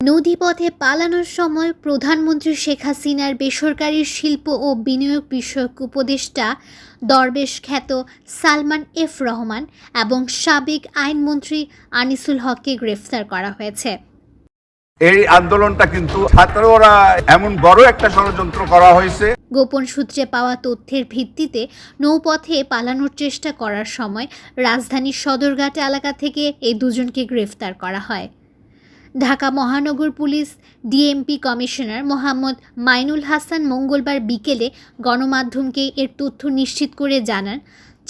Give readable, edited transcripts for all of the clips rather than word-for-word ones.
নদীপথে পালানোর সময় প্রধানমন্ত্রী শেখ হাসিনার বেসরকারি শিল্প ও বিনিয়োগ বিষয়ক উপদেষ্টা দরবেশ খ্যাত সালমান এফ রহমান এবং সাবেক আইনমন্ত্রী আনিসুল হককে গ্রেফতার করা হয়েছে। এই আন্দোলনটা কিন্তু ছাত্ররা এমন বড় একটা ষড়যন্ত্র করা হয়েছে। গোপন সূত্রে পাওয়া তথ্যের ভিত্তিতে নৌপথে পালানোর চেষ্টা করার সময় রাজধানীর সদরঘাট এলাকা থেকে এই দুজনকে গ্রেফতার করা হয়। ঢাকা মহানগর police DMP commissioner Mohammad Mainul Hasan মঙ্গলবার বিকেলে গণমাধ্যমকে এর তথ্য নিশ্চিত করে জানান,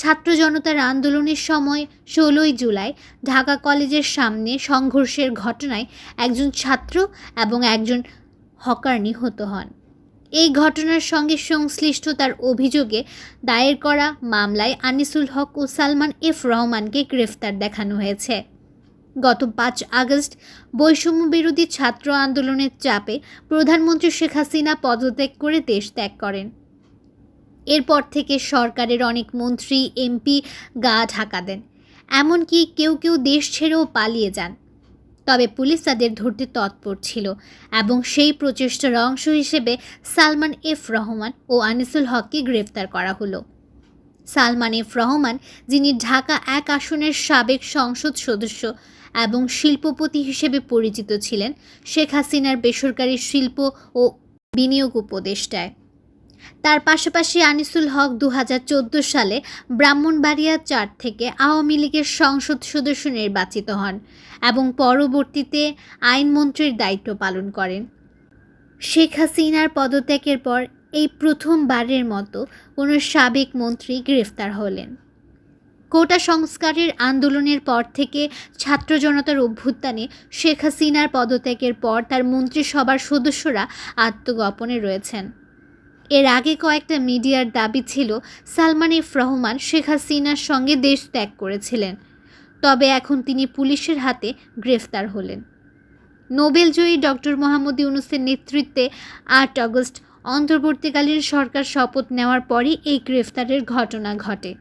ছাত্র জনতার আন্দোলনের সময় 16ই জুলাই ঢাকা কলেজের সামনে সংঘর্ষের ঘটনায় একজন ছাত্র এবং একজন হকার নিহত হন। এই ঘটনার সঙ্গে সংশ্লিষ্টতার অভিযোগে দায়ের করা মামলায় আনিসুল হক ও সালমান এফ রহমানকে গ্রেফতার দেখানো হয়েছে। গত 5 আগস্ট বৈষম্য বিরোধী ছাত্র আন্দোলনের চাপে প্রধানমন্ত্রী শেখ হাসিনা পদত্যাগ করে দেশ ত্যাগ করেন। এরপর থেকে সরকারের অনেক মন্ত্রী এমপি গা ঢাকা দেন, এমনকি কেউ কেউ দেশ ছেড়েও পালিয়ে যান। তবে পুলিশ তাদের ধরতে তৎপর ছিল এবং সেই প্রচেষ্টার অংশ হিসেবে সালমান এফ রহমান ও আনিসুল হককে গ্রেফতার করা হলো। সালমান এফ রহমান, যিনি ঢাকা 1 আসনের সাবেক সংসদ সদস্য এবং শিল্পপতি হিসেবে পরিচিত ছিলেন, শেখ হাসিনার বেসরকারি শিল্প ও বিনিয়োগ উপদেষ্টায়। তার পাশাপাশি আনিসুল হক 2014 সালে ব্রাহ্মণবাড়িয়া 4 থেকে আওয়ামী লীগের সংসদ সদস্য নির্বাচিত হন এবং পরবর্তীতে আইনমন্ত্রীর দায়িত্ব পালন করেন। শেখ হাসিনার পদত্যাগের পর এই প্রথমবারের মতো কোনো সাবেক মন্ত্রী গ্রেফতার হলেন। কোটা সংস্কারের আন্দোলনের পর থেকে ছাত্র জনতার অভ্যুত্থানে শেখ হাসিনার পদত্যাগের পর তার মন্ত্রিসভার সদস্যরা আত্মগোপনে রয়েছেন। এর আগে কয়েকটা মিডিয়ার দাবি ছিল সালমান এফ রহমান শেখ হাসিনার সঙ্গে দেশ ত্যাগ করেছিলেন, তবে এখন তিনি পুলিশের হাতে গ্রেফতার হলেন। নোবেলজয়ী ডক্টর মোহাম্মদ ইউনূসের নেতৃত্বে 8 আগস্ট অন্তর্বর্তীকালীন সরকার শপথ নেওয়ার পরই এই গ্রেফতারের ঘটনা ঘটে।